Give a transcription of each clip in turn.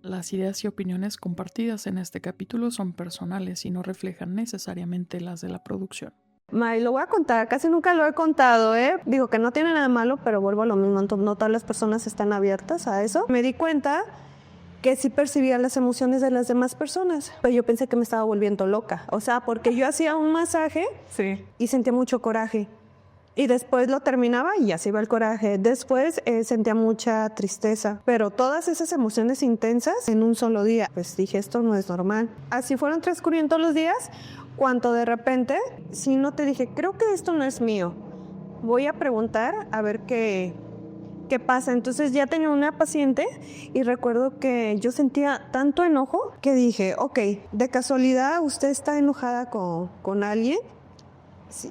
Las ideas y opiniones compartidas en este capítulo son personales y no reflejan necesariamente las de la producción. May, lo voy a contar, casi nunca lo he contado, ¿eh? Digo que no tiene nada de malo, pero vuelvo a lo mismo, no todas las personas están abiertas a eso. Me di cuenta que sí percibía las emociones de las demás personas, pero yo pensé que me estaba volviendo loca, o sea, porque yo hacía un masaje y sentía mucho coraje. Y después lo terminaba y ya se iba el coraje. Después sentía mucha tristeza, pero todas esas emociones intensas en un solo día. Pues dije, esto no es normal. Así fueron transcurriendo los días, cuando de repente, si no te dije, creo que esto no es mío. Voy a preguntar a ver qué pasa. Entonces ya tenía una paciente y recuerdo que yo sentía tanto enojo que dije, ok, de casualidad usted está enojada con alguien.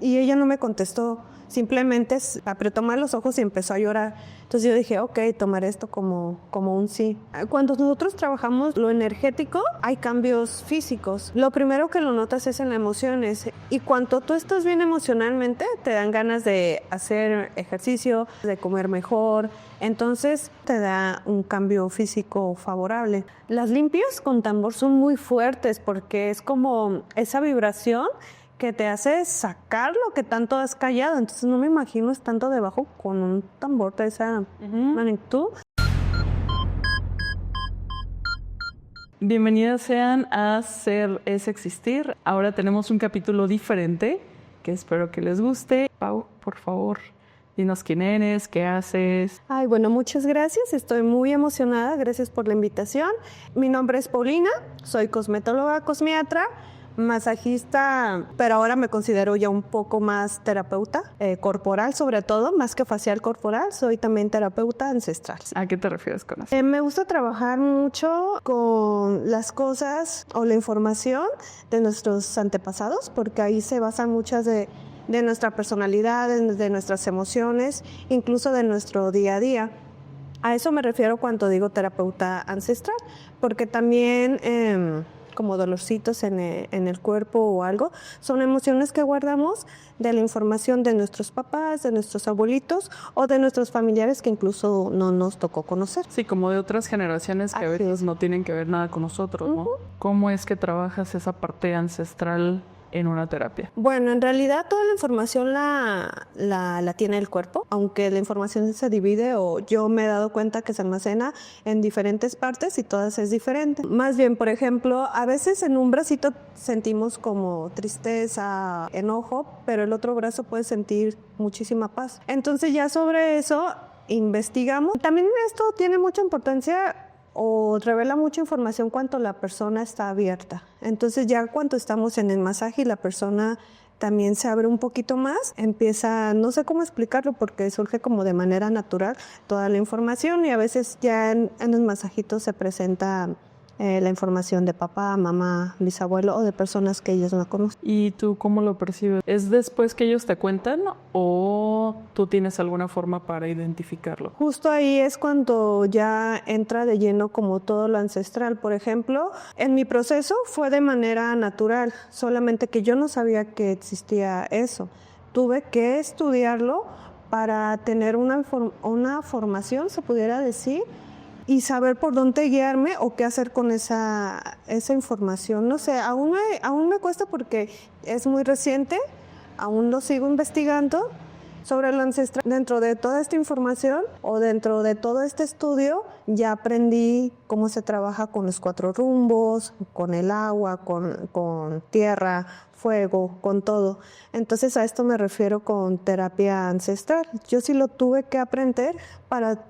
Y ella no me contestó, simplemente apretó más los ojos y empezó a llorar. Entonces yo dije, ok, tomaré esto como un sí. Cuando nosotros trabajamos lo energético, hay cambios físicos. Lo primero que lo notas es en las emociones. Y cuando tú estás bien emocionalmente, te dan ganas de hacer ejercicio, de comer mejor. Entonces te da un cambio físico favorable. Las limpias con tambor son muy fuertes porque es como esa vibración que te hace sacar lo que tanto has callado. Entonces no me imagino estando debajo con un tambor de esa magnitud. Bienvenidas sean a Ser es Existir. Ahora tenemos un capítulo diferente que espero que les guste. Pau, por favor, dinos quién eres, qué haces. Ay, bueno, muchas gracias. Estoy muy emocionada. Gracias por la invitación. Mi nombre es Paulina. Soy cosmetóloga, cosmiatra, masajista, pero ahora me considero ya un poco más terapeuta corporal, sobre todo, más que facial corporal. Soy también terapeuta ancestral. ¿A qué te refieres con eso? Me gusta trabajar mucho con las cosas o la información de nuestros antepasados, porque ahí se basan muchas de nuestra personalidad, de nuestras emociones, incluso de nuestro día a día. A eso me refiero cuando digo terapeuta ancestral, porque también como dolorcitos en el cuerpo o algo, son emociones que guardamos de la información de nuestros papás, de nuestros abuelitos o de nuestros familiares que incluso no nos tocó conocer. Sí, como de otras generaciones que a veces no tienen que ver nada con nosotros, ¿no? ¿Cómo es que trabajas esa parte ancestral en una terapia? Bueno, en realidad toda la información la tiene el cuerpo, aunque la información se divide o yo me he dado cuenta que se almacena en diferentes partes y todas es diferente. Más bien, por ejemplo, a veces en un bracito sentimos como tristeza, enojo, pero el otro brazo puede sentir muchísima paz. Entonces ya sobre eso investigamos. También esto tiene mucha importancia o revela mucha información cuando la persona está abierta. Entonces ya cuando estamos en el masaje y la persona también se abre un poquito más, empieza, no sé cómo explicarlo porque surge como de manera natural toda la información y a veces ya en los masajitos se presenta la información de papá, mamá, bisabuelo o de personas que ellos no conocen. ¿Y tú cómo lo percibes? ¿Es después que ellos te cuentan o tú tienes alguna forma para identificarlo? Justo ahí es cuando ya entra de lleno como todo lo ancestral. Por ejemplo, en mi proceso fue de manera natural, solamente que yo no sabía que existía eso. Tuve que estudiarlo para tener una formación, se pudiera decir, y saber por dónde guiarme o qué hacer con esa información. No sé, aún me cuesta porque es muy reciente, aún lo sigo investigando sobre lo ancestral. Dentro de toda esta información o dentro de todo este estudio ya aprendí cómo se trabaja con los 4 rumbos, con el agua, con tierra, fuego, con todo. Entonces a esto me refiero con terapia ancestral. Yo sí lo tuve que aprender para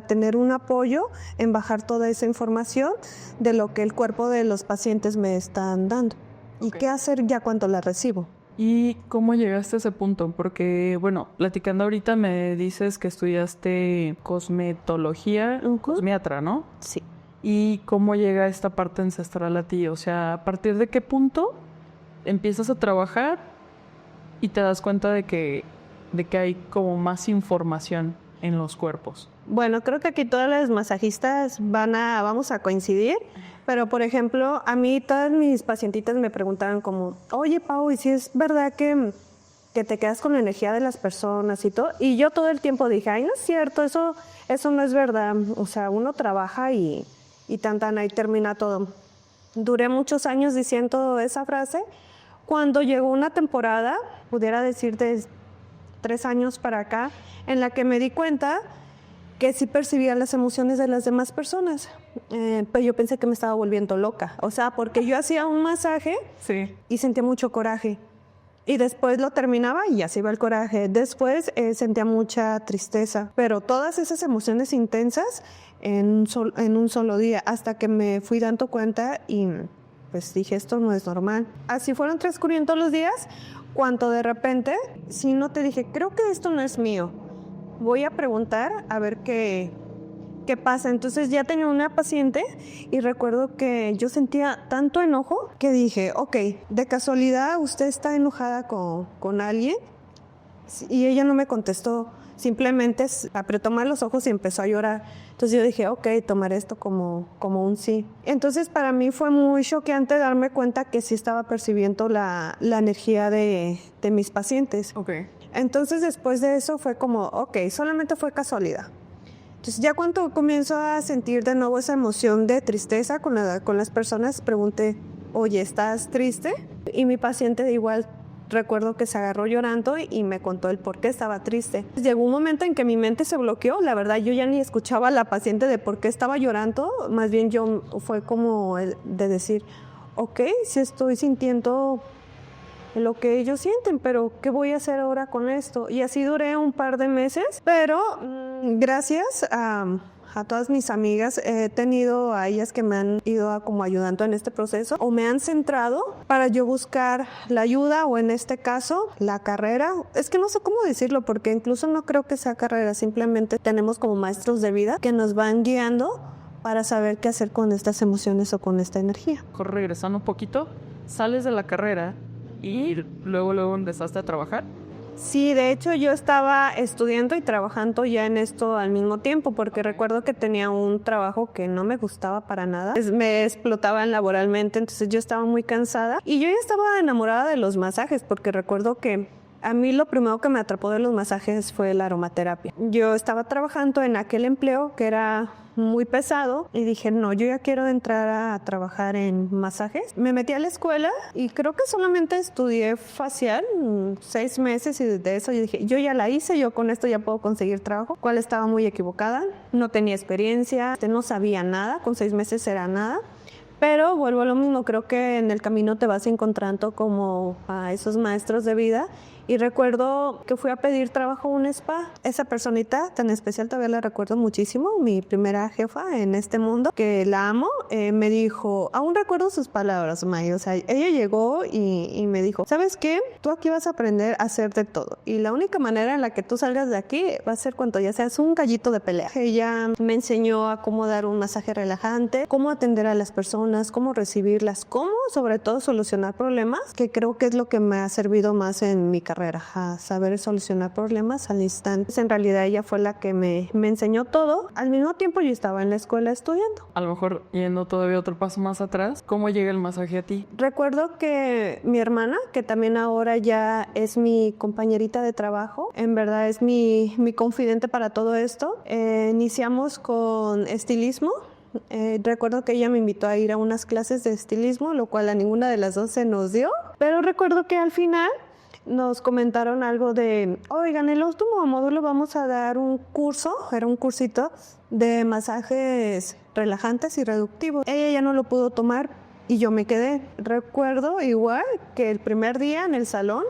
tener un apoyo en bajar toda esa información de lo que el cuerpo de los pacientes me están dando. ¿Y qué hacer ya cuando la recibo? ¿Y cómo llegaste a ese punto? Porque, bueno, platicando ahorita me dices que estudiaste cosmetología, cosmiatra, ¿no? Sí. ¿Y cómo llega esta parte ancestral a ti? O sea, ¿a partir de qué punto empiezas a trabajar y te das cuenta de que hay como más información en los cuerpos? Bueno, creo que aquí todas las masajistas vamos a coincidir, pero por ejemplo, a mí todas mis pacientitas me preguntaban como, oye Pau, ¿y si es verdad que te quedas con la energía de las personas y todo? Y yo todo el tiempo dije, ay, no es cierto, eso no es verdad. O sea, uno trabaja y y tan, ahí termina todo. Duré muchos años diciendo esa frase. Cuando llegó una temporada, pudiera decir de 3 años para acá, en la que me di cuenta que sí percibía las emociones de las demás personas. Pero yo pensé que me estaba volviendo loca. O sea, porque yo hacía un masaje y sentía mucho coraje. Y después lo terminaba y ya se iba el coraje. Después sentía mucha tristeza. Pero todas esas emociones intensas en un solo día, hasta que me fui dando cuenta y pues dije, esto no es normal. Así fueron transcurriendo los días, cuando de repente, si no te dije, creo que esto no es mío. Voy a preguntar a ver qué pasa. Entonces ya tenía una paciente y recuerdo que yo sentía tanto enojo que dije, ok, de casualidad usted está enojada con alguien. Y ella no me contestó, simplemente apretó más los ojos y empezó a llorar. Entonces yo dije, ok, tomar esto como un sí. Entonces para mí fue muy choqueante darme cuenta que sí estaba percibiendo la energía de mis pacientes. Okay. Entonces después de eso fue como, ok, solamente fue casualidad. Entonces ya cuando comienzo a sentir de nuevo esa emoción de tristeza con las personas, pregunté, oye, ¿estás triste? Y mi paciente igual recuerdo que se agarró llorando y me contó el por qué estaba triste. Llegó un momento en que mi mente se bloqueó, la verdad yo ya ni escuchaba a la paciente de por qué estaba llorando, más bien yo fue como de decir, ok, sí estoy sintiendo lo que ellos sienten, pero ¿qué voy a hacer ahora con esto? Y así duré un par de meses, pero gracias a todas mis amigas, he tenido a ellas que me han ido como ayudando en este proceso o me han centrado para yo buscar la ayuda o en este caso la carrera. Es que no sé cómo decirlo porque incluso no creo que sea carrera, simplemente tenemos como maestros de vida que nos van guiando para saber qué hacer con estas emociones o con esta energía. Regresando un poquito, sales de la carrera y luego empezaste a trabajar. Sí, de hecho yo estaba estudiando y trabajando ya en esto al mismo tiempo porque recuerdo que tenía un trabajo que no me gustaba para nada. Me explotaban laboralmente, entonces yo estaba muy cansada y yo ya estaba enamorada de los masajes porque recuerdo que a mí lo primero que me atrapó de los masajes fue la aromaterapia. Yo estaba trabajando en aquel empleo que era muy pesado y dije, no, yo ya quiero entrar a trabajar en masajes. Me metí a la escuela y creo que solamente estudié facial 6 meses y de eso yo dije, yo ya la hice, yo con esto ya puedo conseguir trabajo, cual estaba muy equivocada, no tenía experiencia, no sabía nada, con 6 meses era nada. Pero vuelvo a lo mismo, creo que en el camino te vas encontrando como a esos maestros de vida. Y recuerdo que fui a pedir trabajo a un spa. Esa personita tan especial todavía la recuerdo muchísimo, mi primera jefa en este mundo, que la amo, me dijo, aún recuerdo sus palabras, May. O sea, ella llegó y me dijo, ¿sabes qué? Tú aquí vas a aprender a hacer de todo. Y la única manera en la que tú salgas de aquí va a ser cuando ya seas un gallito de pelea. Ella me enseñó a cómo dar un masaje relajante, cómo atender a las personas, cómo recibirlas, cómo sobre todo solucionar problemas, que creo que es lo que me ha servido más en mi carrera, a saber solucionar problemas al instante. En realidad ella fue la que me enseñó todo. Al mismo tiempo yo estaba en la escuela estudiando. A lo mejor yendo todavía otro paso más atrás, ¿cómo llega el masaje a ti? Recuerdo que mi hermana, que también ahora ya es mi compañerita de trabajo, en verdad es mi confidente para todo esto, iniciamos con estilismo. Recuerdo que ella me invitó a ir a unas clases de estilismo, lo cual a ninguna de las dos se nos dio, pero recuerdo que al final nos comentaron algo de, oigan, en el último módulo vamos a dar un curso, era un cursito de masajes relajantes y reductivos. Ella ya no lo pudo tomar y yo me quedé. Recuerdo igual que el primer día en el salón,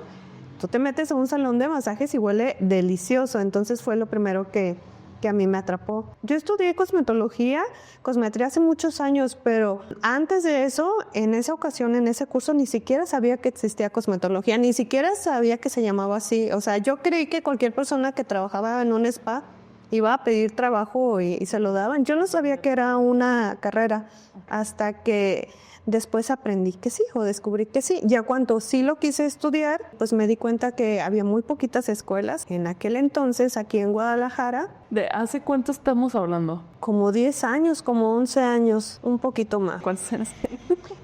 tú te metes a un salón de masajes y huele delicioso, entonces fue lo primero que a mí me atrapó. Yo estudié cosmetología, cosmetría hace muchos años, pero antes de eso, en esa ocasión, en ese curso, ni siquiera sabía que existía cosmetología, ni siquiera sabía que se llamaba así. O sea, yo creí que cualquier persona que trabajaba en un spa iba a pedir trabajo y se lo daban. Yo no sabía que era una carrera hasta que después aprendí que sí, o descubrí que sí. Ya cuando sí lo quise estudiar, pues me di cuenta que había muy poquitas escuelas. En aquel entonces, aquí en Guadalajara, ¿De hace cuánto estamos hablando? Como 10 años, como 11 años, un poquito más. ¿Cuántos años?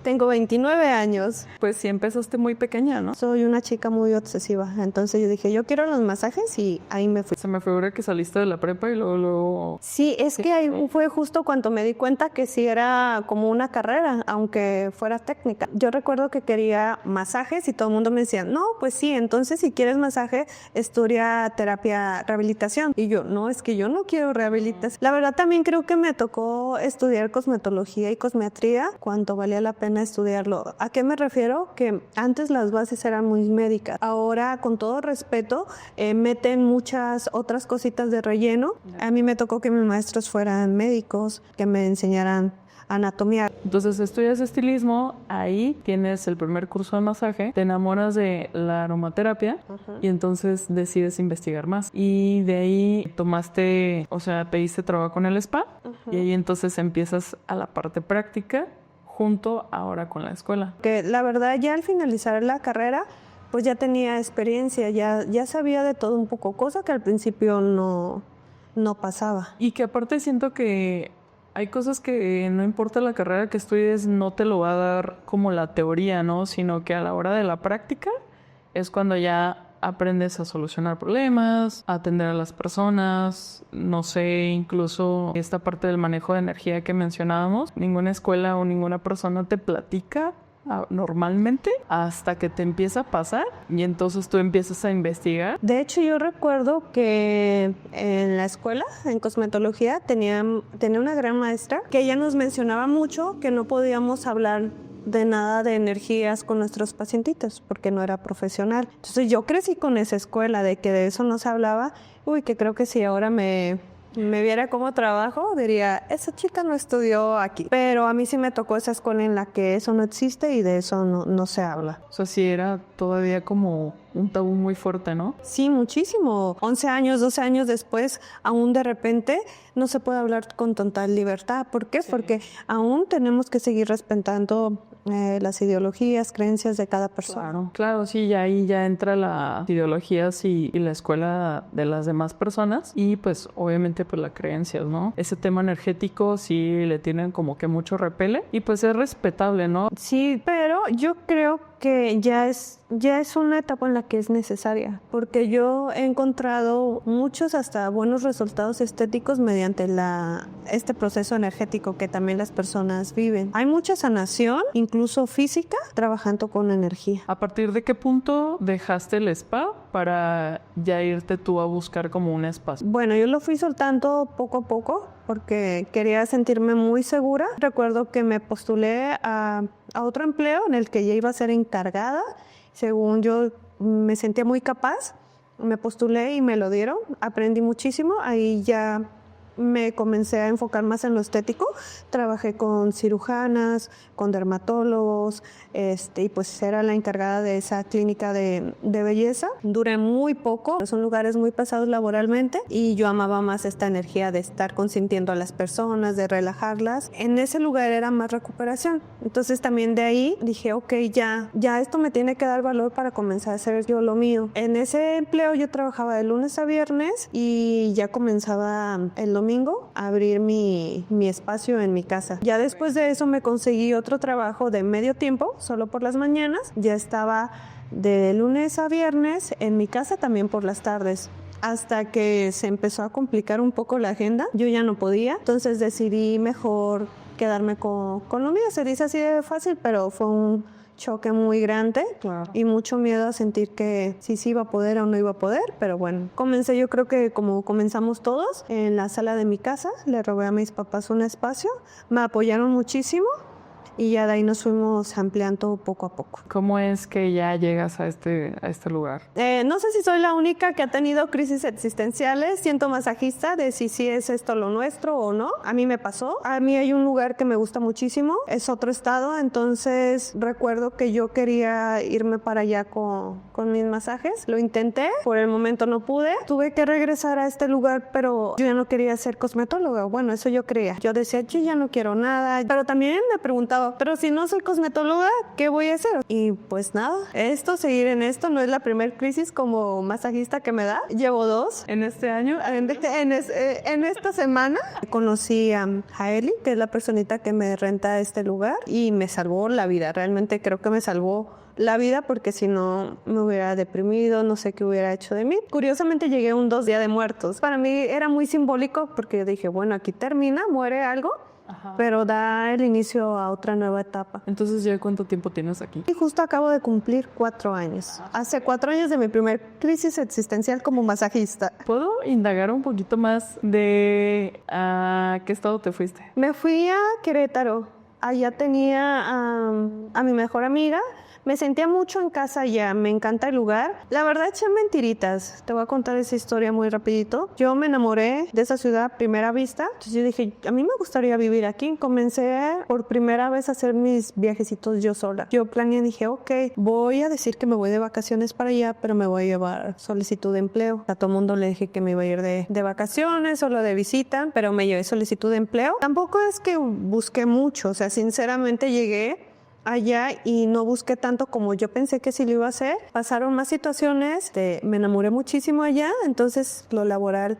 Tengo 29 años. Pues sí empezaste muy pequeña, ¿no? Soy una chica muy obsesiva. Entonces yo dije, yo quiero los masajes y ahí me fui. Se me figura que saliste de la prepa y luego... Sí, es que ahí fue justo cuando me di cuenta que sí era como una carrera, aunque fuera técnica. Yo recuerdo que quería masajes y todo el mundo me decía, no, pues sí, entonces si quieres masaje, estudia terapia, rehabilitación. Y yo, no, es que yo no quiero rehabilitación. La verdad también creo que me tocó estudiar cosmetología y cosmetría cuando valía la pena estudiarlo. ¿A qué me refiero? Que antes las bases eran muy médicas. Ahora, con todo respeto, meten muchas otras cositas de relleno. A mí me tocó que mis maestros fueran médicos, que me enseñaran anatomía. Entonces estudias estilismo, ahí tienes el primer curso de masaje, te enamoras de la aromaterapia y entonces decides investigar más. Y de ahí tomaste, o sea, pediste trabajo en el spa y ahí entonces empiezas a la parte práctica junto ahora con la escuela. Que la verdad ya al finalizar la carrera, pues ya tenía experiencia, ya sabía de todo un poco, cosa que al principio no pasaba. Y que aparte siento que hay cosas que no importa la carrera que estudies, no te lo va a dar como la teoría, ¿no? Sino que a la hora de la práctica es cuando ya aprendes a solucionar problemas, a atender a las personas, no sé, incluso esta parte del manejo de energía que mencionábamos. Ninguna escuela o ninguna persona te platica normalmente hasta que te empieza a pasar y entonces tú empiezas a investigar. De hecho, yo recuerdo que en la escuela, en cosmetología, tenía una gran maestra que ella nos mencionaba mucho que no podíamos hablar de nada de energías con nuestros pacientitos porque no era profesional. Entonces yo crecí con esa escuela de que de eso no se hablaba. Uy, que creo que si ahora me viera cómo trabajo, diría, esa chica no estudió aquí. Pero a mí sí me tocó esa escuela en la que eso no existe y de eso no se habla. O sea, sí era todavía como un tabú muy fuerte, ¿no? Sí, muchísimo. 11 años, 12 años después, aún de repente no se puede hablar con total libertad. ¿Por qué? Sí. Porque aún tenemos que seguir respetando las ideologías, creencias de cada persona. Claro, sí, ya ahí ya entra las ideologías y la escuela de las demás personas y pues obviamente pues las creencias, ¿no? Ese tema energético sí le tienen como que mucho repele y pues es respetable, ¿no? Sí, pero yo creo que ya es una etapa en la que es necesaria, porque yo he encontrado muchos hasta buenos resultados estéticos mediante este proceso energético que también las personas viven. Hay mucha sanación, incluso física, trabajando con energía. ¿A partir de qué punto dejaste el spa para ya irte tú a buscar como un espacio? Bueno, yo lo fui soltando poco a poco porque quería sentirme muy segura. Recuerdo que me postulé a otro empleo en el que ya iba a ser encargada. Según yo me sentía muy capaz, me postulé y me lo dieron. Aprendí muchísimo. Ahí ya me comencé a enfocar más en lo estético. Trabajé con cirujanas, con dermatólogos, y pues era la encargada de esa clínica de belleza. Duré muy poco, son lugares muy pesados laboralmente y yo amaba más esta energía de estar consintiendo a las personas, de relajarlas. En ese lugar era más recuperación. Entonces también de ahí dije, ok, ya esto me tiene que dar valor para comenzar a hacer yo lo mío. En ese empleo yo trabajaba de lunes a viernes y ya comenzaba el domingo a abrir mi espacio en mi casa. Ya después de eso me conseguí otro trabajo de medio tiempo, solo por las mañanas. Ya estaba de lunes a viernes en mi casa, también por las tardes. Hasta que se empezó a complicar un poco la agenda, yo ya no podía, entonces decidí mejor quedarme con lo mío. Se dice así de fácil, pero fue un choque muy grande. Claro. Y mucho miedo a sentir que sí iba a poder o no iba a poder, pero bueno, comencé, yo creo que como comenzamos todos, en la sala de mi casa. Le robé a mis papás un espacio, me apoyaron muchísimo y ya de ahí nos fuimos ampliando poco a poco. ¿Cómo es que ya llegas a este lugar? No sé si soy la única que ha tenido crisis existenciales. Siento masajista de si es esto lo nuestro o no. A mí me pasó. A mí hay un lugar que me gusta muchísimo. Es otro estado. Entonces recuerdo que yo quería irme para allá con mis masajes. Lo intenté. Por el momento no pude. Tuve que regresar a este lugar, pero yo ya no quería ser cosmetóloga. Bueno, eso yo creía. Yo decía, yo ya no quiero nada. Pero también me preguntaba, pero si no soy cosmetóloga, ¿qué voy a hacer? Y pues nada, seguir en esto, no es la primer crisis como masajista que me da. Llevo 2 en este año. En esta semana conocí a Eli, que es la personita que me renta este lugar, y me salvó la vida. Realmente creo que me salvó la vida, porque si no me hubiera deprimido, no sé qué hubiera hecho de mí. Curiosamente llegué un 2 Día de Muertos. Para mí era muy simbólico, porque yo dije, bueno, aquí termina, muere algo, pero da el inicio a otra nueva etapa. Entonces, ¿ya cuánto tiempo tienes aquí? Y justo acabo de cumplir 4 años. Hace 4 años de mi primer crisis existencial como masajista. ¿Puedo indagar un poquito más de a qué estado te fuiste? Me fui a Querétaro. Allá tenía a mi mejor amiga. Me sentía mucho en casa allá, me encanta el lugar. La verdad, eché mentiritas. Te voy a contar esa historia muy rapidito. Yo me enamoré de esa ciudad a primera vista. Entonces yo dije, a mí me gustaría vivir aquí. Comencé por primera vez a hacer mis viajecitos yo sola. Yo planeé, dije, ok, voy a decir que me voy de vacaciones para allá, pero me voy a llevar solicitud de empleo. A todo mundo le dije que me iba a ir de vacaciones, solo de visita, pero me llevé solicitud de empleo. Tampoco es que busqué mucho, o sea, sinceramente llegué allá y no busqué tanto como yo pensé que sí lo iba a hacer. Pasaron más situaciones, me enamoré muchísimo allá, entonces lo laboral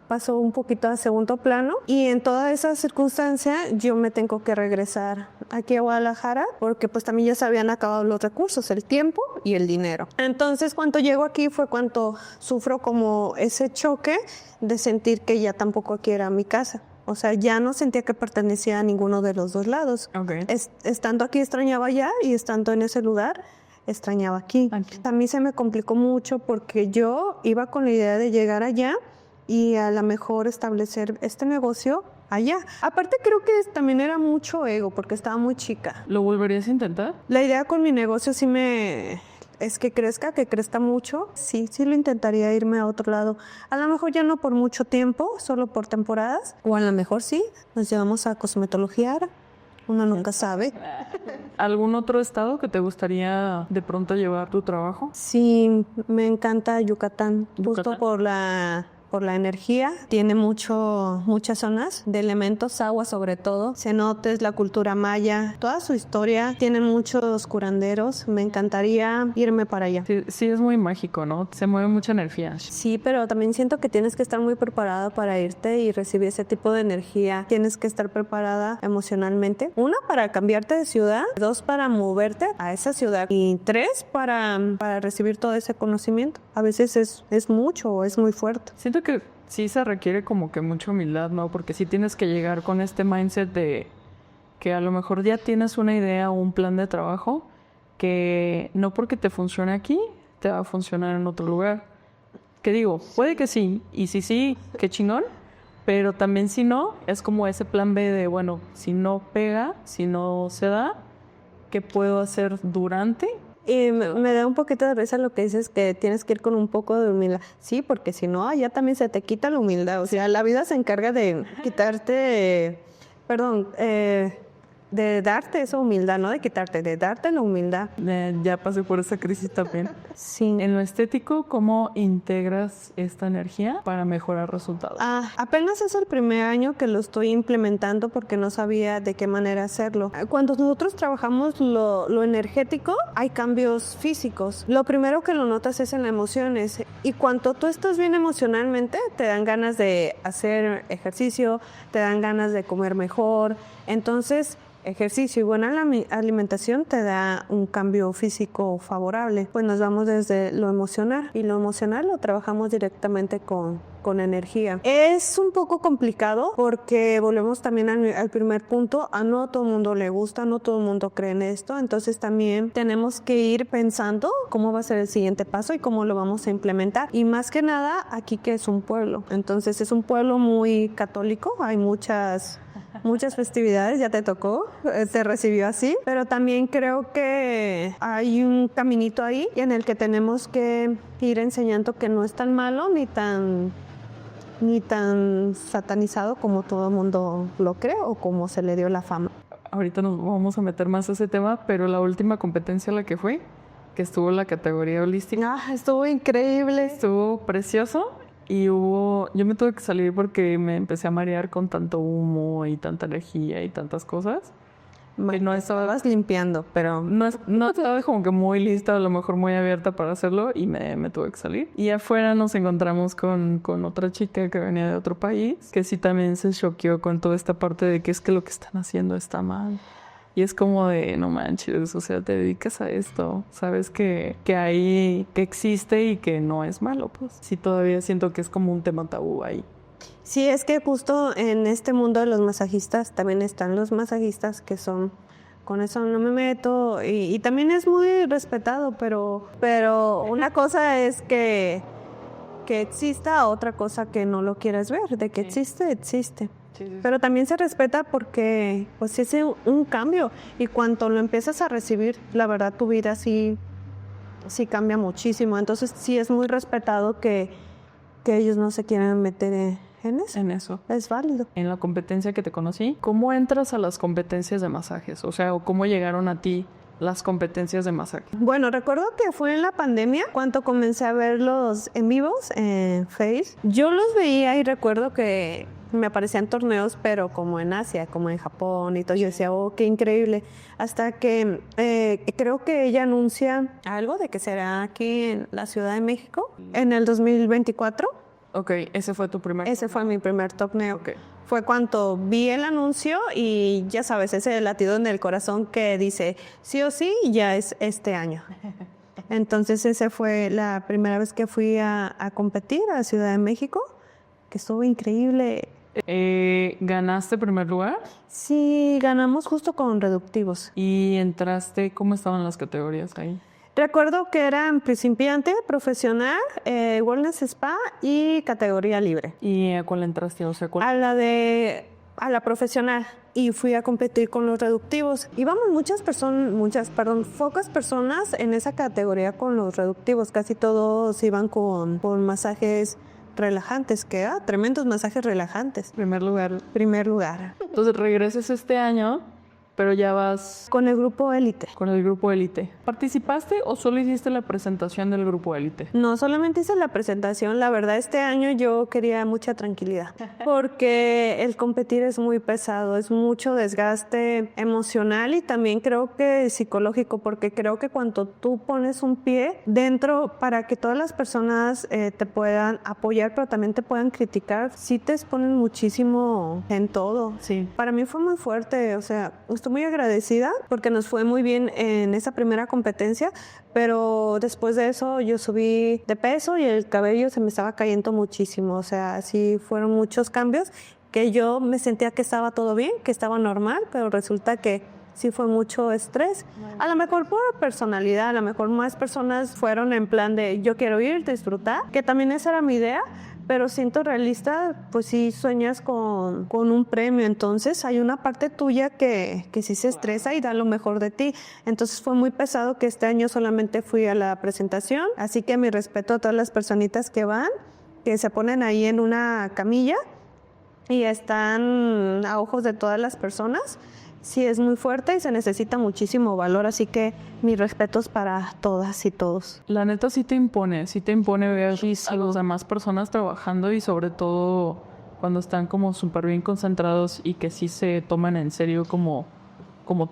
pasó un poquito a segundo plano, y en toda esa circunstancia yo me tengo que regresar aquí a Guadalajara, porque pues también ya se habían acabado los recursos, el tiempo y el dinero. Entonces cuando llego aquí fue cuando sufro como ese choque de sentir que ya tampoco aquí era mi casa. O sea, ya no sentía que pertenecía a ninguno de los dos lados. Okay. Estando aquí extrañaba allá, y estando en ese lugar extrañaba aquí. A mí se me complicó mucho porque yo iba con la idea de llegar allá y a lo mejor establecer este negocio allá. Aparte creo que también era mucho ego porque estaba muy chica. ¿Lo volverías a intentar? La idea con mi negocio es que crezca mucho. Sí lo intentaría, irme a otro lado. A lo mejor ya no por mucho tiempo, solo por temporadas. O a lo mejor sí, nos llevamos a cosmetologiar. Uno nunca sabe. ¿Algún otro estado que te gustaría de pronto llevar tu trabajo? Sí, me encanta Yucatán. Justo por la energía. Tiene muchas zonas de elementos, agua sobre todo, cenotes, la cultura maya, toda su historia. Tiene muchos curanderos. Me encantaría irme para allá. Sí, es muy mágico, ¿no? Se mueve mucha energía. Sí, pero también siento que tienes que estar muy preparada para irte y recibir ese tipo de energía. Tienes que estar preparada emocionalmente. 1, para cambiarte de ciudad. 2, para moverte a esa ciudad. Y 3, para recibir todo ese conocimiento. A veces es mucho o es muy fuerte. Siento que sí se requiere como que mucha humildad, ¿no? Porque sí tienes que llegar con este mindset de que a lo mejor ya tienes una idea o un plan de trabajo que no porque te funcione aquí, te va a funcionar en otro lugar. Que digo, puede que sí, y si sí, qué chingón, pero también si no, es como ese plan B de, bueno, si no pega, si no se da, ¿qué puedo hacer durante? Y me da un poquito de risa lo que dices, que tienes que ir con un poco de humildad. Sí, porque si no, allá también se te quita la humildad. O sea, la vida se encarga de quitarte, de darte esa humildad, no de quitarte, de darte la humildad. Ya pasé por esa crisis también. Sí. En lo estético, ¿cómo integras esta energía para mejorar resultados? Apenas es el primer año que lo estoy implementando porque no sabía de qué manera hacerlo. Cuando nosotros trabajamos lo energético, hay cambios físicos. Lo primero que lo notas es en las emociones. Y cuando tú estás bien emocionalmente, te dan ganas de hacer ejercicio, te dan ganas de comer mejor. Entonces, ejercicio y buena alimentación te da un cambio físico favorable. Pues nos vamos desde lo emocional, y lo emocional lo trabajamos directamente con energía. Es un poco complicado porque volvemos también al primer punto. A no todo el mundo le gusta, no todo el mundo cree en esto, entonces también tenemos que ir pensando cómo va a ser el siguiente paso y cómo lo vamos a implementar. Y más que nada, aquí que es un pueblo, entonces es un pueblo muy católico, hay muchas festividades, ya te tocó, te recibió así, pero también creo que hay un caminito ahí en el que tenemos que ir enseñando que no es tan malo ni tan satanizado como todo el mundo lo cree o como se le dio la fama. Ahorita nos vamos a meter más a ese tema, pero la última competencia a la que fui, que estuvo en la categoría holística. Estuvo increíble. Estuvo precioso. Y yo me tuve que salir porque me empecé a marear con tanto humo y tanta energía y tantas cosas. que no estaba, Estabas limpiando, pero no estaba como que muy lista, a lo mejor muy abierta para hacerlo y me tuve que salir. Y afuera nos encontramos con otra chica que venía de otro país, que sí también se choqueó con toda esta parte de que es que lo que están haciendo está mal. Y es como de, no manches, o sea, te dedicas a esto, sabes que existe y que no es malo, pues. Sí, todavía siento que es como un tema tabú ahí. sí, es que justo en este mundo de los masajistas también están los masajistas que son, con eso no me meto, y también es muy respetado, pero una cosa es que exista, otra cosa que no lo quieras ver, de que existe. Sí. Pero también se respeta porque pues es un cambio y cuando lo empiezas a recibir, la verdad tu vida sí cambia muchísimo. Entonces sí es muy respetado que ellos no se quieran meter en eso. En eso. Es válido. En la competencia que te conocí, ¿cómo entras a las competencias de masajes? O sea, ¿o cómo llegaron a ti las competencias de masaje? Bueno, recuerdo que fue en la pandemia cuando comencé a ver los en vivos en Face. Yo los veía y recuerdo que me aparecían torneos, pero como en Asia, como en Japón y todo. Yo decía, oh, qué increíble. Hasta que creo que ella anuncia algo de que será aquí en la Ciudad de México en el 2024. Ok, ese fue tu primer... Ese fue mi primer torneo. Ok. Fue cuando vi el anuncio y ya sabes, ese latido en el corazón que dice sí o sí, ya es este año. Entonces esa fue la primera vez que fui a competir a Ciudad de México, que estuvo increíble. ¿Ganaste primer lugar? Sí, ganamos justo con reductivos. ¿Y entraste? ¿Cómo estaban las categorías ahí? Recuerdo que eran principiante, profesional, wellness spa y categoría libre. ¿Y a cuál entraste? O sea, ¿cuál? A la profesional, y fui a competir con los reductivos. Íbamos pocas personas en esa categoría con los reductivos. Casi todos iban con masajes relajantes, tremendos masajes relajantes. Primer lugar. Primer lugar. Entonces regresas este año, pero ya vas Con el grupo élite. con el grupo élite. ¿Participaste o solo hiciste la presentación del grupo élite? No, solamente hice la presentación. La verdad, este año yo quería mucha tranquilidad porque el competir es muy pesado, es mucho desgaste emocional y también creo que psicológico, porque creo que cuando tú pones un pie dentro para que todas las personas te puedan apoyar, pero también te puedan criticar, sí te exponen muchísimo en todo. Sí. Para mí fue muy fuerte, o sea, estoy muy agradecida porque nos fue muy bien en esa primera competencia, pero después de eso yo subí de peso y el cabello se me estaba cayendo muchísimo, o sea, sí fueron muchos cambios que yo me sentía que estaba todo bien, que estaba normal, pero resulta que sí fue mucho estrés. A lo mejor por personalidad, a lo mejor más personas fueron en plan de yo quiero ir, disfrutar, que también esa era mi idea, pero siento realista, pues sí sueñas con un premio, entonces hay una parte tuya que sí se estresa y da lo mejor de ti. Entonces fue muy pesado que este año solamente fui a la presentación, así que mi respeto a todas las personitas que van, que se ponen ahí en una camilla y están a ojos de todas las personas. Sí, es muy fuerte y se necesita muchísimo valor, así que mis respetos para todas y todos. La neta sí te impone ver a las demás personas trabajando y sobre todo cuando están como súper bien concentrados y que sí se toman en serio como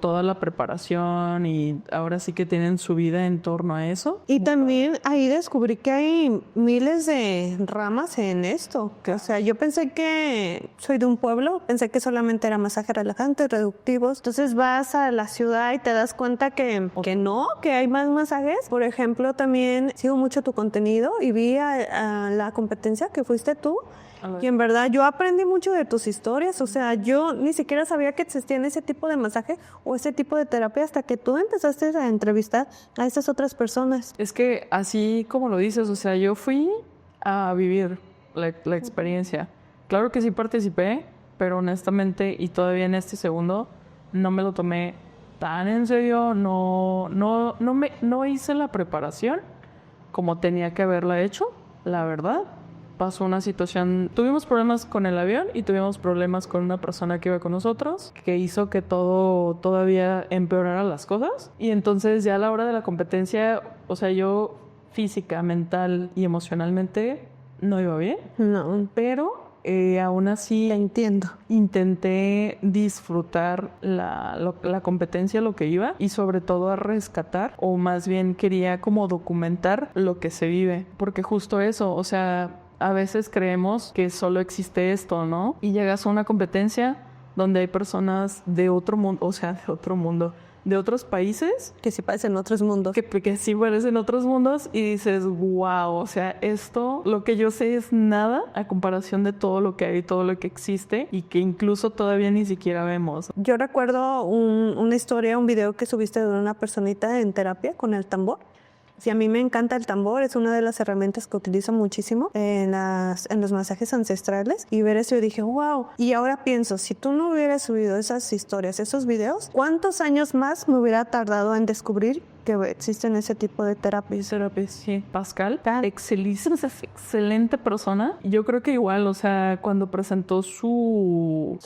toda la preparación y ahora sí que tienen su vida en torno a eso. Y también ahí descubrí que hay miles de ramas en esto. O sea, yo pensé que soy de un pueblo, pensé que solamente era masaje relajante, reductivos. Entonces vas a la ciudad y te das cuenta que no, que hay más masajes. Por ejemplo, también sigo mucho tu contenido y vi a la competencia que fuiste tú. Y en verdad yo aprendí mucho de tus historias, o sea, yo ni siquiera sabía que existían ese tipo de masaje o ese tipo de terapia hasta que tú empezaste a entrevistar a esas otras personas. Es que así como lo dices, o sea, yo fui a vivir la experiencia. Claro que sí participé, pero honestamente y todavía en este segundo no me lo tomé tan en serio, no hice la preparación como tenía que haberla hecho, la verdad. Pasó una situación, tuvimos problemas con el avión y tuvimos problemas con una persona que iba con nosotros, que hizo que todo todavía empeorara las cosas. Y entonces ya a la hora de la competencia, o sea, yo física, mental y emocionalmente no iba bien. No. Pero aún así Te entiendo. intenté disfrutar la competencia, lo que iba, y sobre todo a rescatar, o más bien quería como documentar lo que se vive, porque justo eso, o sea, a veces creemos que solo existe esto, ¿no? Y llegas a una competencia donde hay personas de otro mundo, o sea, de otro mundo, de otros países, Que sí parecen otros mundos. que sí parecen otros mundos, y dices, wow, o sea, esto, lo que yo sé es nada a comparación de todo lo que hay, todo lo que existe, y que incluso todavía ni siquiera vemos. Yo recuerdo una historia, un video que subiste de una personita en terapia con el tambor. Sí, a mí me encanta el tambor, es una de las herramientas que utilizo muchísimo en los masajes ancestrales. Y ver eso, yo dije, wow. Y ahora pienso, si tú no hubieras subido esas historias, esos videos, ¿cuántos años más me hubiera tardado en descubrir que existen ese tipo de terapias? Sí. Pascal, excelente persona. Yo creo que igual, o sea, cuando presentó su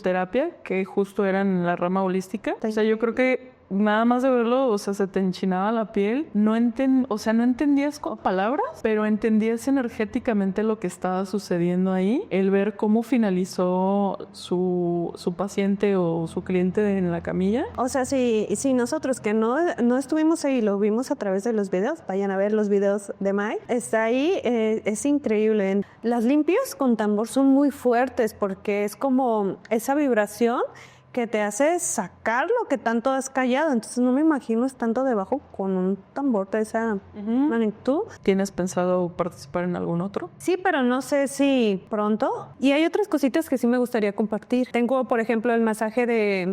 terapia, que justo era en la rama holística, o sea, yo creo que nada más de verlo, o sea, se te enchinaba la piel. No entendías con palabras, pero entendías energéticamente lo que estaba sucediendo ahí. El ver cómo finalizó su paciente o su cliente en la camilla. O sea, si nosotros que no estuvimos ahí, lo vimos a través de los videos, vayan a ver los videos de Mai, está ahí, es increíble. Las limpias con tambor son muy fuertes porque es como esa vibración que te hace sacar lo que tanto has callado. Entonces no me imagino estando debajo con un tambor de esa magnitud. ¿Tienes pensado participar en algún otro? Sí, pero no sé si pronto. Y hay otras cositas que sí me gustaría compartir. Tengo, por ejemplo, el masaje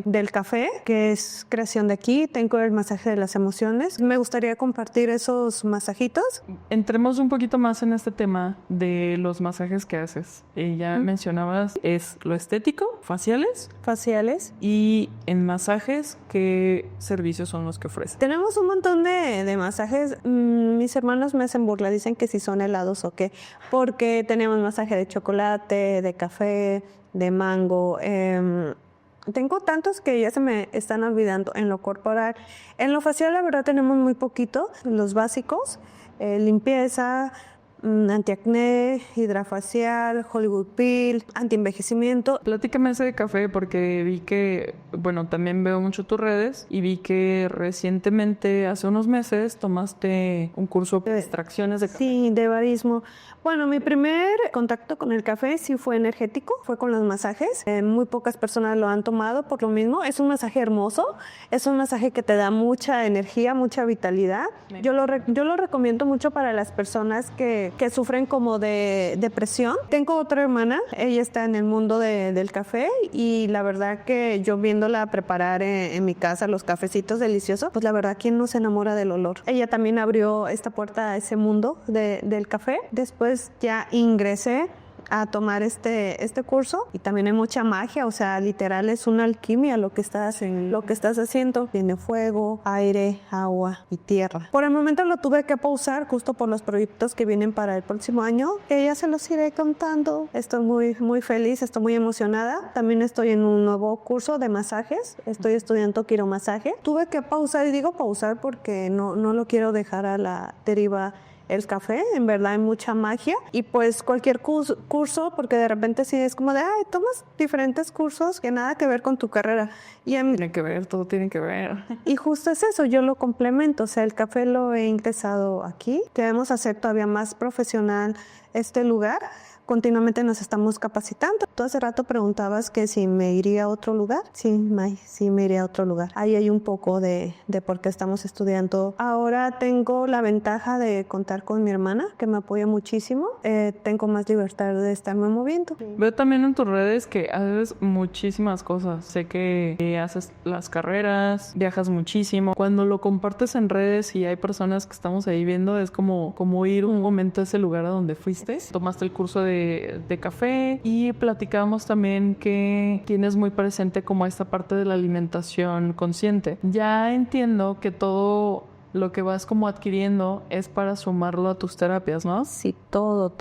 del café, que es creación de aquí. Tengo el masaje de las emociones. Me gustaría compartir esos masajitos. Entremos un poquito más en este tema de los masajes que haces. Ya mencionabas, es lo estético, faciales. Y en masajes, ¿qué servicios son los que ofrecen? Tenemos un montón de masajes. Mis hermanos me hacen burla, dicen que si son helados o qué, porque tenemos masaje de chocolate, de café, de mango. Tengo tantos que ya se me están olvidando en lo corporal. En lo facial, la verdad, tenemos muy poquito. Los básicos, limpieza, antiacné, hidrafacial, Hollywood Peel, antienvejecimiento. Platícame ese de café porque vi que, bueno, también veo mucho tus redes y vi que recientemente, hace unos meses, tomaste un curso de extracciones de café. Sí, de barismo. Bueno, mi primer contacto con el café sí fue energético, fue con los masajes. Muy pocas personas lo han tomado por lo mismo. Es un masaje hermoso, es un masaje que te da mucha energía, mucha vitalidad. Yo lo recomiendo mucho para las personas que sufren como de depresión. Tengo otra hermana, ella está en el mundo del café y la verdad que yo viéndola preparar en mi casa los cafecitos deliciosos, pues la verdad, ¿quién no se enamora del olor? Ella también abrió esta puerta a ese mundo del café. Después ya ingresé a tomar este curso y también hay mucha magia, o sea, literal es una alquimia lo que estás haciendo. Tiene fuego, aire, agua y tierra. Por el momento lo tuve que pausar justo por los proyectos que vienen para el próximo año, que ya se los iré contando. Estoy muy, muy feliz, estoy muy emocionada. También estoy en un nuevo curso de masajes, estoy estudiando quiromasaje. Tuve que pausar, y digo pausar porque no lo quiero dejar a la deriva el café, en verdad hay mucha magia y pues cualquier curso, porque de repente sí es como de, tomas diferentes cursos que nada que ver con tu carrera. Tiene que ver, todo tiene que ver. Y justo es eso, yo lo complemento, o sea, el café lo he ingresado aquí, queremos hacer todavía más profesional este lugar. Continuamente nos estamos capacitando. Tú hace rato preguntabas que si me iría a otro lugar. Sí, May, sí me iría a otro lugar. Ahí hay un poco de por qué estamos estudiando. Ahora tengo la ventaja de contar con mi hermana, que me apoya muchísimo. Tengo más libertad de estarme moviendo. Veo también en tus redes que haces muchísimas cosas. Sé que haces las carreras, viajas muchísimo. Cuando lo compartes en redes y hay personas que estamos ahí viendo, es como ir un momento a ese lugar a donde fuiste. Tomaste el curso de café y platicamos también que tienes muy presente como esta parte de la alimentación consciente. Ya entiendo que todo lo que vas como adquiriendo es para sumarlo a tus terapias, ¿no? Sí, todo.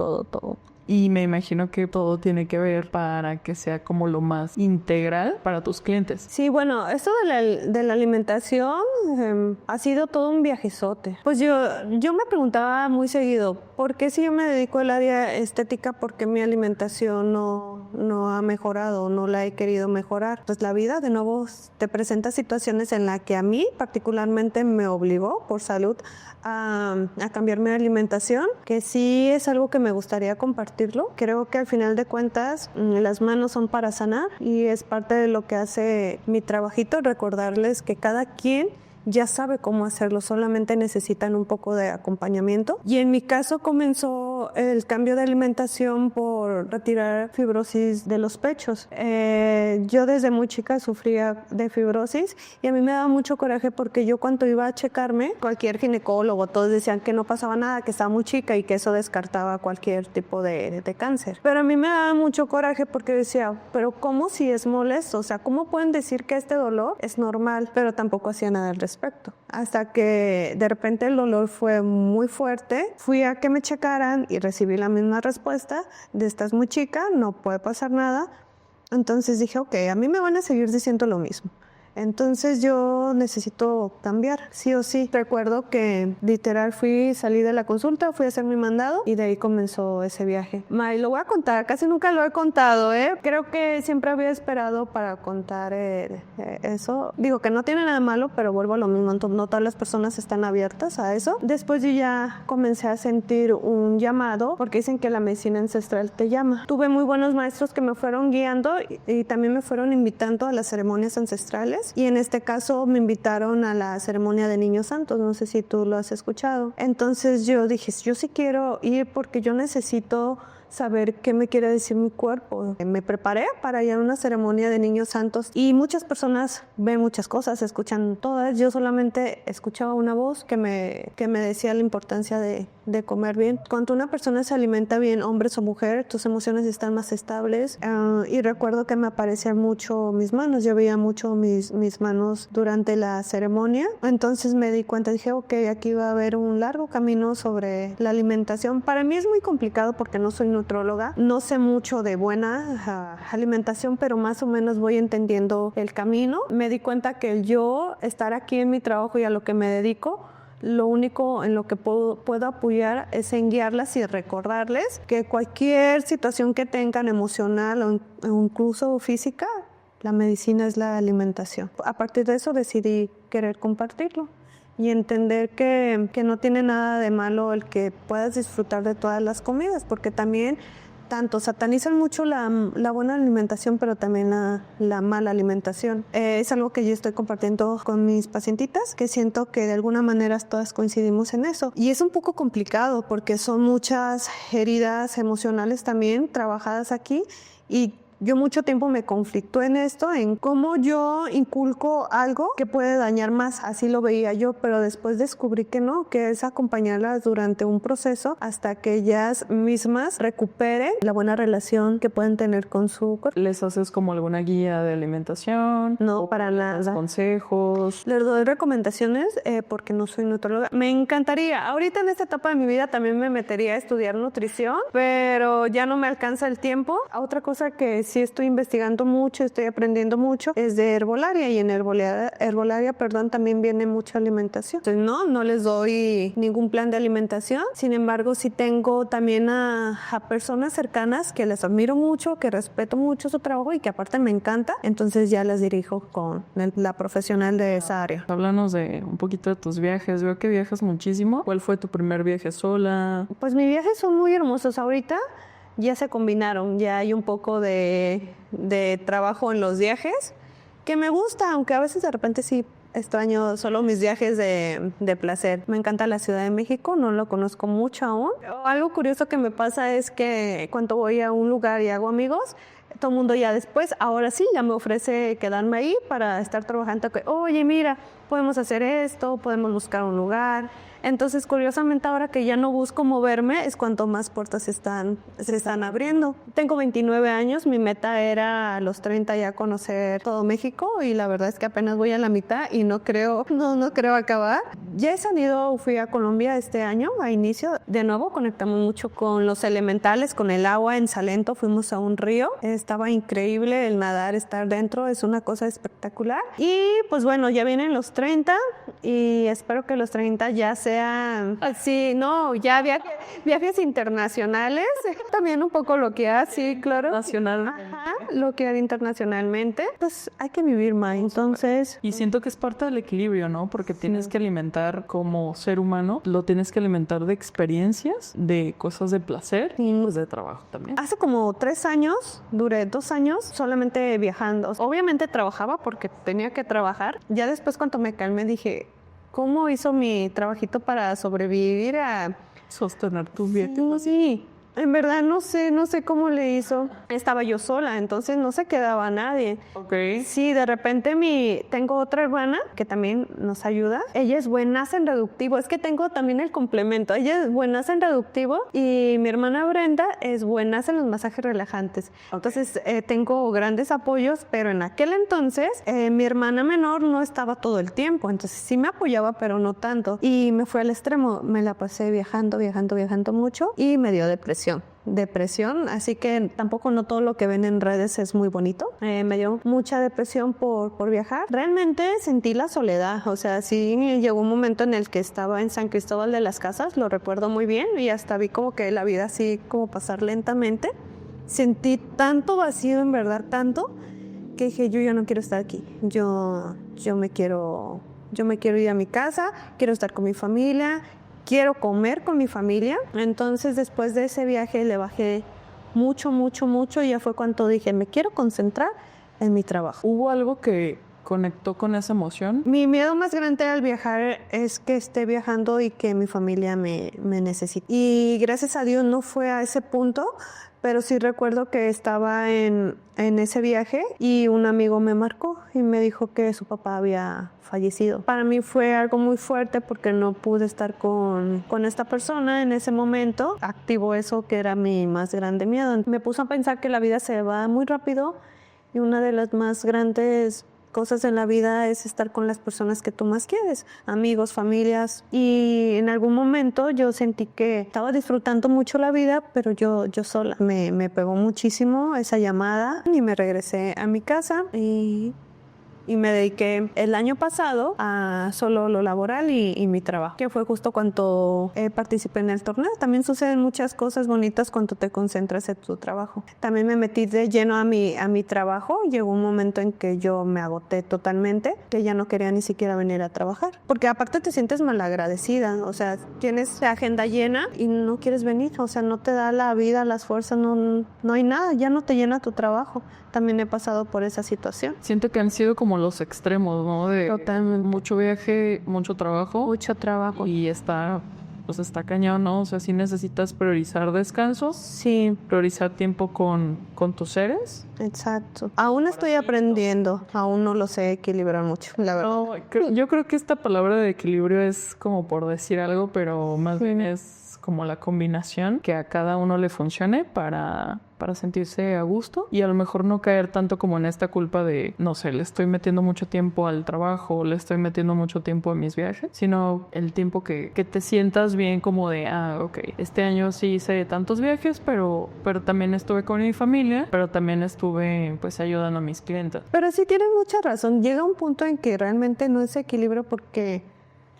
Y me imagino que todo tiene que ver para que sea como lo más integral para tus clientes. Sí, bueno, esto de la alimentación ha sido todo un viajezote. Pues yo me preguntaba muy seguido, ¿por qué si yo me dedico al área estética, por qué mi alimentación no ha mejorado, no la he querido mejorar? Pues la vida de nuevo te presenta situaciones en las que a mí particularmente me obligó por salud a cambiar mi alimentación, que sí es algo que me gustaría compartirlo. Creo que al final de cuentas las manos son para sanar y es parte de lo que hace mi trabajito, recordarles que cada quien ya sabe cómo hacerlo, solamente necesitan un poco de acompañamiento. Y en mi caso comenzó el cambio de alimentación por retirar fibrosis de los pechos. Yo desde muy chica sufría de fibrosis y a mí me daba mucho coraje porque yo cuando iba a checarme, cualquier ginecólogo, todos decían que no pasaba nada, que estaba muy chica y que eso descartaba cualquier tipo de cáncer. Pero a mí me daba mucho coraje porque decía, pero ¿cómo si es molesto? O sea, ¿cómo pueden decir que este dolor es normal? Pero tampoco hacía nada al respecto. Hasta que de repente el dolor fue muy fuerte, fui a que me checaran y recibí la misma respuesta de estás muy chica, no puede pasar nada. Entonces dije, ok, a mí me van a seguir diciendo lo mismo. Entonces yo necesito cambiar, sí o sí. Recuerdo que literal salí de la consulta, fui a hacer mi mandado y de ahí comenzó ese viaje. Y lo voy a contar, casi nunca lo he contado, Creo que siempre había esperado para contar eso. Digo que no tiene nada malo, pero vuelvo a lo mismo, no todas las personas están abiertas a eso. Después yo ya comencé a sentir un llamado, porque dicen que la medicina ancestral te llama. Tuve muy buenos maestros que me fueron guiando y también me fueron invitando a las ceremonias ancestrales. Y en este caso me invitaron a la ceremonia de Niños Santos, no sé si tú lo has escuchado. Entonces yo dije, yo sí quiero ir porque yo necesito saber qué me quiere decir mi cuerpo. Me preparé para ir a una ceremonia de Niños Santos y muchas personas ven muchas cosas, escuchan todas. Yo solamente escuchaba una voz que me decía la importancia de comer bien. Cuando una persona se alimenta bien, hombres o mujer, tus emociones están más estables. Y recuerdo que me aparecían mucho mis manos, yo veía mucho mis manos durante la ceremonia. Entonces me di cuenta, dije, ok, aquí va a haber un largo camino sobre la alimentación. Para mí es muy complicado porque no soy nutróloga, no sé mucho de buena alimentación, pero más o menos voy entendiendo el camino. Me di cuenta que el yo estar aquí en mi trabajo y a lo que me dedico, lo único en lo que puedo apoyar es en guiarlas y recordarles que cualquier situación que tengan emocional o incluso física, la medicina es la alimentación. A partir de eso decidí querer compartirlo y entender que no tiene nada de malo el que puedas disfrutar de todas las comidas, porque también tanto satanizan mucho la buena alimentación, pero también la mala alimentación. Es algo que yo estoy compartiendo con mis pacientitas, que siento que de alguna manera todas coincidimos en eso. Y es un poco complicado porque son muchas heridas emocionales también trabajadas aquí y yo mucho tiempo me conflictó en esto, en cómo yo inculco algo que puede dañar más, así lo veía yo, pero después descubrí que no, que es acompañarlas durante un proceso hasta que ellas mismas recuperen la buena relación que pueden tener con su cuerpo. ¿Les haces como alguna guía de alimentación? No, para nada. ¿Consejos? Les doy recomendaciones porque no soy nutróloga. Me encantaría, ahorita en esta etapa de mi vida también me metería a estudiar nutrición, pero ya no me alcanza el tiempo. Otra cosa que sí estoy investigando mucho, estoy aprendiendo mucho, es de herbolaria y en herbolaria, también viene mucha alimentación. Entonces, no les doy ningún plan de alimentación, sin embargo, sí tengo también a personas cercanas que les admiro mucho, que respeto mucho su trabajo y que aparte me encanta, entonces ya las dirijo con la profesional de esa área. Háblanos de un poquito de tus viajes, veo que viajas muchísimo. ¿Cuál fue tu primer viaje sola? Pues mis viajes son muy hermosos ahorita. Ya se combinaron, ya hay un poco de trabajo en los viajes, que me gusta, aunque a veces de repente sí extraño solo mis viajes de placer. Me encanta la Ciudad de México, no lo conozco mucho aún. Algo curioso que me pasa es que cuando voy a un lugar y hago amigos, todo el mundo ya después, ahora sí, ya me ofrece quedarme ahí para estar trabajando. Oye, mira, podemos hacer esto, podemos buscar un lugar. Entonces, curiosamente, ahora que ya no busco moverme, es cuanto más puertas se están abriendo. Tengo 29 años, mi meta era a los 30 ya conocer todo México y la verdad es que apenas voy a la mitad y no creo acabar. Ya he salido, fui a Colombia este año, a inicio. De nuevo, conectamos mucho con los elementales, con el agua en Salento, fuimos a un río. Estaba increíble el nadar, estar dentro, es una cosa espectacular. Y pues bueno, ya vienen los 30 y espero que los 30 ya sean así, no, ya viajes internacionales, también un poco bloquear, sí, claro. Nacional. Ajá, bloquear internacionalmente, pues hay que vivir más, entonces. Y siento que es parte del equilibrio, ¿no? Porque tienes que alimentar como ser humano, lo tienes que alimentar de experiencias, de cosas de placer y pues de trabajo también. Hace como 3 años, duré 2 años solamente viajando. Obviamente trabajaba porque tenía que trabajar. Ya después cuando me calmé dije, ¿cómo hizo mi trabajito para sobrevivir a Sostener tus viajes. Sí, en verdad no sé cómo le hizo. Estaba yo sola, entonces no se quedaba nadie. Ok. Sí, de repente tengo otra hermana que también nos ayuda. Ella es buenaza en reductivo, es que tengo también el complemento. Ella es buenaza en reductivo y mi hermana Brenda es buenaza en los masajes relajantes. Okay. Entonces tengo grandes apoyos, pero en aquel entonces mi hermana menor no estaba todo el tiempo, entonces sí me apoyaba, pero no tanto. Y me fui al extremo, me la pasé viajando mucho y me dio depresión, así que tampoco no todo lo que ven en redes es muy bonito. Me dio mucha depresión por viajar. Realmente sentí la soledad, o sea, sí llegó un momento en el que estaba en San Cristóbal de las Casas, lo recuerdo muy bien, y hasta vi como que la vida así como pasar lentamente. Sentí tanto vacío, en verdad, tanto, que dije, yo ya no quiero estar aquí, yo me quiero ir a mi casa, quiero estar con mi familia, quiero comer con mi familia. Entonces después de ese viaje le bajé mucho y ya fue cuando dije, me quiero concentrar en mi trabajo. ¿Hubo algo que conectó con esa emoción? Mi miedo más grande al viajar es que esté viajando y que mi familia me necesite. Y gracias a Dios no fue a ese punto, pero sí recuerdo que estaba en ese viaje y un amigo me marcó y me dijo que su papá había fallecido. Para mí fue algo muy fuerte porque no pude estar con esta persona en ese momento. Activó eso que era mi más grande miedo. Me puso a pensar que la vida se va muy rápido y una de las más grandes cosas en la vida es estar con las personas que tú más quieres, amigos, familias. Y en algún momento yo sentí que estaba disfrutando mucho la vida, pero yo sola. Me pegó muchísimo esa llamada y me regresé a mi casa y me dediqué el año pasado a solo lo laboral y mi trabajo, que fue justo cuando participé en el torneo. También suceden muchas cosas bonitas cuando te concentras en tu trabajo. También me metí de lleno a mi trabajo. Llegó un momento en que yo me agoté totalmente, que ya no quería ni siquiera venir a trabajar, porque aparte te sientes malagradecida, o sea, tienes agenda llena y no quieres venir, o sea, no te da la vida, las fuerzas, no hay nada, ya no te llena tu trabajo. También he pasado por esa situación. Siento que han sido como los extremos, ¿no? De totalmente. Mucho viaje, mucho trabajo. Mucho trabajo. Y está cañón, ¿no? O sea, sí necesitas priorizar descanso. Sí. Priorizar tiempo con tus seres. Exacto. Aún estoy aprendiendo. Aún no lo sé equilibrar mucho, la verdad. No, yo creo que esta palabra de equilibrio es como por decir algo, pero más bien es como la combinación que a cada uno le funcione para sentirse a gusto y a lo mejor no caer tanto como en esta culpa de, no sé, le estoy metiendo mucho tiempo al trabajo, le estoy metiendo mucho tiempo a mis viajes, sino el tiempo que te sientas bien como de, ok, este año sí hice tantos viajes, pero también estuve con mi familia, pero también estuve pues ayudando a mis clientes. Pero sí tienes mucha razón, llega un punto en que realmente no es equilibrio porque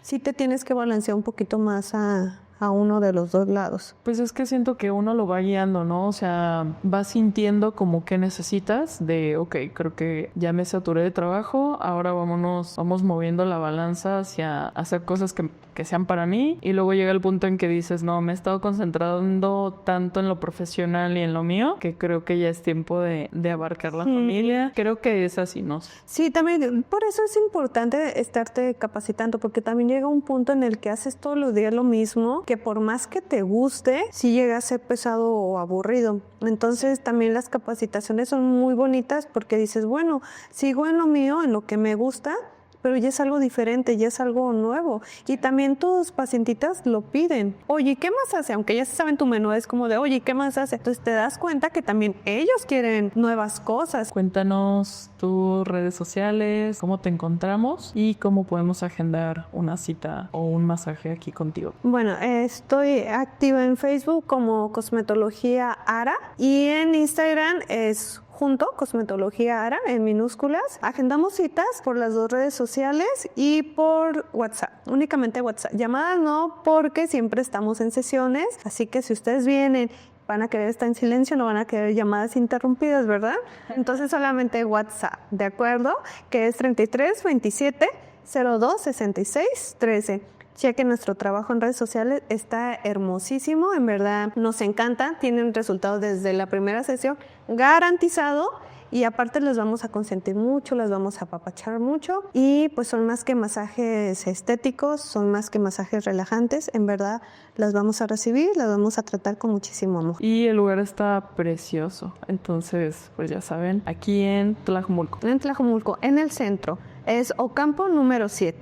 sí te tienes que balancear un poquito más a uno de los dos lados. Pues es que siento que uno lo va guiando, ¿no? O sea, vas sintiendo como que necesitas de, ok, creo que ya me saturé de trabajo, ahora vamos moviendo la balanza hacia hacer cosas que sean para mí, y luego llega el punto en que dices, no, me he estado concentrando tanto en lo profesional y en lo mío, que creo que ya es tiempo de abarcar la familia. Creo que es así, ¿no? Sí, también, por eso es importante estarte capacitando, porque también llega un punto en el que haces todos los días lo mismo, que por más que te guste, sí llega a ser pesado o aburrido. Entonces también las capacitaciones son muy bonitas porque dices, bueno, sigo en lo mío, en lo que me gusta, pero ya es algo diferente, ya es algo nuevo. Y también tus pacientitas lo piden. Oye, ¿qué más hace? Aunque ya se sabe en tu menú, es como de, oye, ¿qué más hace? Entonces te das cuenta que también ellos quieren nuevas cosas. Cuéntanos tus redes sociales, cómo te encontramos y cómo podemos agendar una cita o un masaje aquí contigo. Bueno, estoy activa en Facebook como Cosmetología Ara y en Instagram es junto Cosmetología Ara en minúsculas. Agendamos citas por las 2 redes sociales y por WhatsApp, únicamente WhatsApp. Llamadas no, porque siempre estamos en sesiones, así que si ustedes vienen, van a querer estar en silencio, no van a querer llamadas interrumpidas, ¿verdad? Entonces solamente WhatsApp, ¿de acuerdo? Que es 33 27 02 66 13. Chequen nuestro trabajo en redes sociales, está hermosísimo, en verdad nos encanta, tienen resultados desde la primera sesión garantizado y aparte les vamos a consentir mucho, las vamos a apapachar mucho y pues son más que masajes estéticos, son más que masajes relajantes, en verdad las vamos a recibir, las vamos a tratar con muchísimo amor. Y el lugar está precioso, entonces pues ya saben, aquí en Tlajumulco. En Tlajumulco, en el centro, es Ocampo número 7.